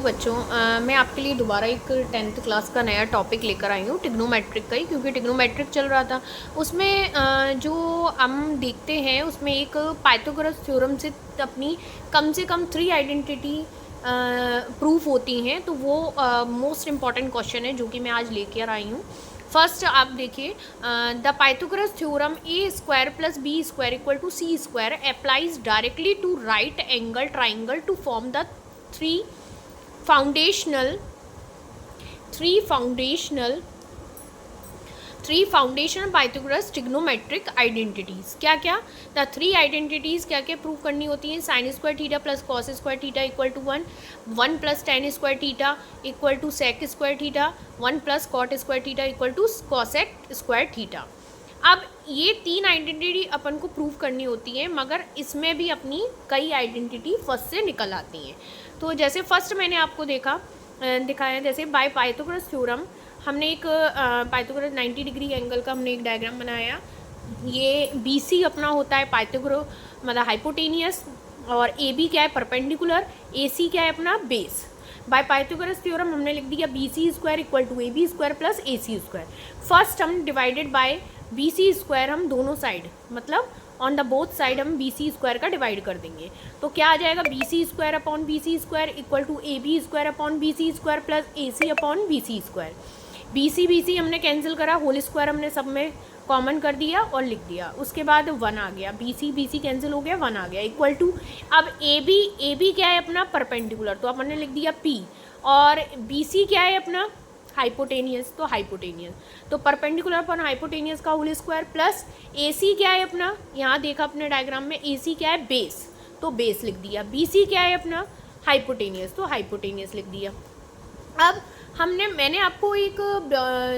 बच्चों मैं आपके लिए दोबारा एक 10th क्लास का नया टॉपिक लेकर आई हूँ ट्रिग्नोमेट्रिक का ही, क्योंकि ट्रिग्नोमेट्रिक चल रहा था। उसमें जो हम देखते हैं उसमें एक पाइथागोरस थ्योरम से अपनी कम से कम 3 आइडेंटिटी प्रूफ होती हैं। तो वो मोस्ट इम्पॉर्टेंट क्वेश्चन है जो कि मैं आज लेकर आई हूँ। फर्स्ट आप देखिए, the Pythagoras theorem A square plus B square equal to C square applies directly to right angle triangle to form the three foundational Pythagoras trigonometric identities। क्या क्या द 3 आइडेंटिटीज़ क्या क्या प्रूव करनी होती हैं? Sine square theta plus cos square theta equal to 1, 1 plus tan square theta equal to sec square theta, 1 plus cot square theta equal to cosec square theta. अब ये 3 identity अपन को prove करनी होती हैं, मगर इसमें भी अपनी कई आइडेंटिटी फर्स्ट से निकल आती हैं। तो जैसे फर्स्ट मैंने आपको दिखाया, जैसे बाय पाइथागोरस थ्योरम हमने एक पाइथागोरस 90 डिग्री एंगल का हमने एक डायग्राम बनाया। ये BC अपना होता है पाइथागोरस मतलब हाइपोटेनियस, और AB क्या है परपेंडिकुलर, AC क्या है अपना बेस। बाय पाइथागोरस थ्योरम हमने लिख दिया BC square equal to AB square plus AC square. First हम डिवाइडेड बाय BC स्क्वायर, हम दोनों साइड मतलब ऑन द बोथ साइड हम BC स्क्वायर का डिवाइड कर देंगे। तो क्या आ जाएगा, BC square upon BC square equal to AB square upon BC square plus AC upon BC square. BC हमने कैंसिल करा, होल स्क्वायर हमने सब में कॉमन कर दिया और लिख दिया। उसके बाद 1 आ गया, BC कैंसिल हो गया, 1 आ गया इक्वल टू, अब AB क्या है अपना परपेंडिकुलर, तो अपन ने लिख दिया P, और BC क्या है अपना हाइपोटेनियस, तो हाइपोटेनियस तो परपेंडिकुलर अपॉन हाइपोटेनियस का होल स्क्वायर प्लस AC क्या है अपना, यहाँ देखा अपने डायग्राम में AC क्या है बेस, तो बेस लिख दिया। BC क्या है अपना हाइपोटेनियस, तो हाइपोटेनियस लिख दिया। अब मैंने आपको एक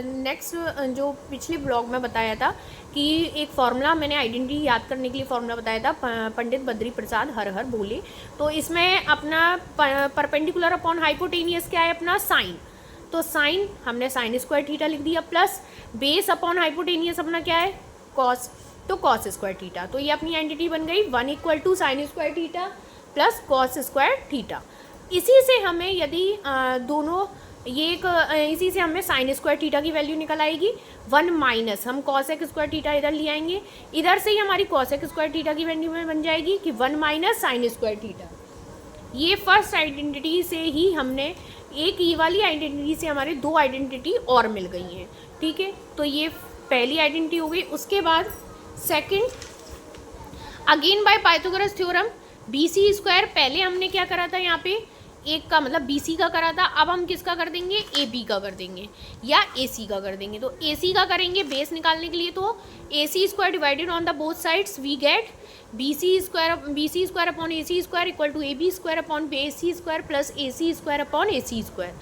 नेक्स्ट जो पिछले ब्लॉग में बताया था कि एक फार्मूला मैंने आइडेंटिटी याद करने के लिए फार्मूला बताया था, पंडित बद्री प्रसाद हर हर बोले। तो इसमें अपना परपेंडिकुलर अपॉन हाइपोटेनियस क्या है अपना साइन, तो साइन हमने साइन स्क्वायर थीटा लिख दिया, प्लस बेस अपॉन हाइपोटेनियस अपना क्या है कॉस, तो कॉस स्क्वायर थीटा। तो ये अपनी आइडेंटिटी बन गई 1 equal to sine square theta plus cos square theta. इसी से हमें यदि दोनों ये एक इसी से हमें साइन स्क्वायर थीटा की वैल्यू निकल आएगी 1 माइनस हम कॉसेक स्क्वायर थीटा इधर ले आएंगे, इधर से ही हमारी कॉसेक स्क्वायर थीटा की वैल्यू में बन जाएगी कि 1 माइनस साइन स्क्वायर थीटा। ये फर्स्ट आइडेंटिटी से ही हमने एक ये वाली आइडेंटिटी से हमारे 2 आइडेंटिटी और मिल गई हैं, ठीक है। तो ये पहली आइडेंटिटी हो गई। उसके बाद second, again by Pythagoras theorem BC square, पहले हमने क्या करा था यहाँ पे एक का मतलब BC का करा था, अब हम किसका कर देंगे AB का कर देंगे या AC का कर देंगे। तो AC का करेंगे बेस निकालने के लिए, तो AC square divided on the both sides we get BC square upon AC square equal to AB square upon AC square plus AC square upon AC square.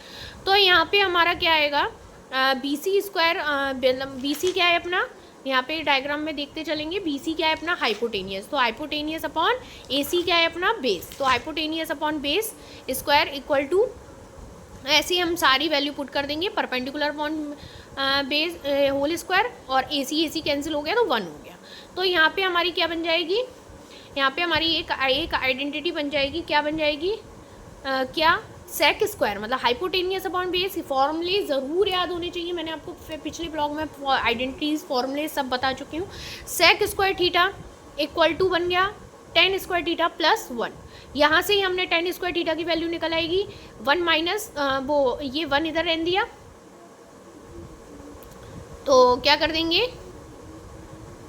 तो यहाँ पे हमारा क्या आएगा BC स्क्वायर, BC क्या है अपना, यहाँ पे डायग्राम में देखते चलेंगे, BC क्या है अपना हाइपोटेनियस, तो हाइपोटेनियस अपॉन AC क्या है अपना बेस, तो hypotenuse upon base square equal to, ऐसे हम सारी वैल्यू पुट कर देंगे, perpendicular upon base whole square और AC कैंसिल हो गया तो 1 हो गया। तो यहाँ पे हमारी क्या बन जाएगी, यहाँ पे हमारी एक आइडेंटिटी बन जाएगी, क्या बन जाएगी क्या सेक स्क्वायर मतलब हाइपोटेनियस अपॉन बेस। फॉर्मूले ज़रूर याद होने चाहिए, मैंने आपको पिछले ब्लॉग में आइडेंटिटीज़ फॉर्मूले सब बता चुकी हूँ। Sec square theta equal to बन गया टेन स्क्वायर थीटा प्लस 1, यहाँ से ही हमने टेन स्क्वायर थीटा की वैल्यू निकल आएगी 1 माइनस वो ये 1 इधर रहने दिया, तो क्या कर देंगे,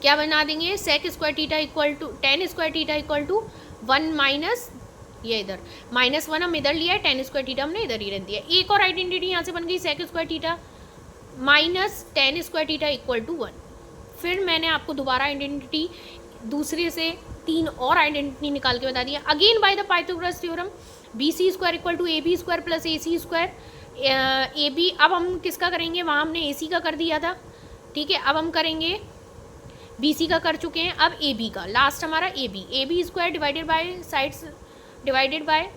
क्या बना देंगे sec square theta equal to tan square theta equal to 1 minus ये इधर -1 हम इधर लिया है, टेन स्क्वायर थीटा हमने इधर ही रख दिया। एक और आइडेंटिटी यहाँ से बन गई sec square theta minus tan square theta equal to 1। फिर मैंने आपको दोबारा आइडेंटिटी दूसरे से 3 और आइडेंटिटी निकाल के बता दिया। Again by the Pythagoras theorem BC square equal to AB square plus AC square, AB अब हम किसका करेंगे, वहाँ हमने AC का कर दिया था, ठीक है। अब हम करेंगे BC का कर चुके हैं, अब AB का, लास्ट हमारा AB square divided by sides divided by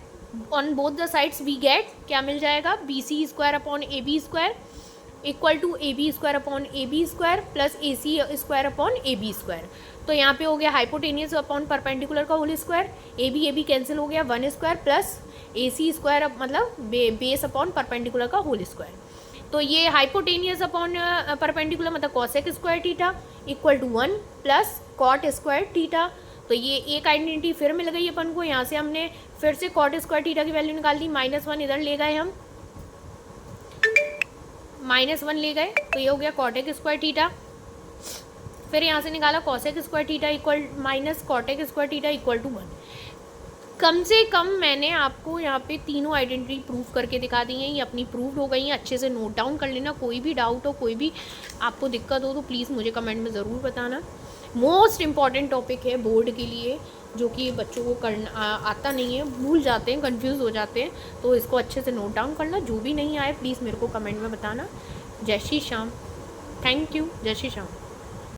on both the sides we get क्या मिल जाएगा BC square upon AB square equal to AB square upon AB square plus AC square upon AB square. तो यहाँ पे हो गया hypotenuse upon perpendicular का whole square, AB cancel हो गया 1 स्क्वायर प्लस AC स्क्वायर मतलब बेस अपॉन परपेंडिकुलर का होल स्क्वायर। तो ये हाइपोटेनियस अपॉन परपेंडिकुलर मतलब cosec square theta equal to 1 plus cot square theta. तो ये एक आइडेंटिटी फिर मिल गई अपन को। यहाँ से हमने फिर से कॉट स्क्वायर थीटा की वैल्यू निकाल दी, -1 इधर ले गए हम, -1 ले गए, तो ये हो गया कॉटेक स्क्वायर थीटा। फिर यहाँ से निकाला cosec square theta equal minus cot square theta equal to 1। कम से कम मैंने आपको यहाँ पे तीनों आइडेंटिटी प्रूव करके दिखा दी हैं, ये अपनी प्रूव हो गई हैं। अच्छे से नोट डाउन कर लेना, कोई भी डाउट हो, कोई भी आपको दिक्कत हो तो प्लीज़ मुझे कमेंट में ज़रूर बताना। मोस्ट इम्पॉर्टेंट टॉपिक है बोर्ड के लिए, जो कि बच्चों को करना आता नहीं है, भूल जाते हैं, कंफ्यूज हो जाते हैं, तो इसको अच्छे से नोट डाउन करना। जो भी नहीं आए प्लीज़ मेरे को कमेंट में बताना। जय श्री श्याम, थैंक यू, जय श्री श्याम।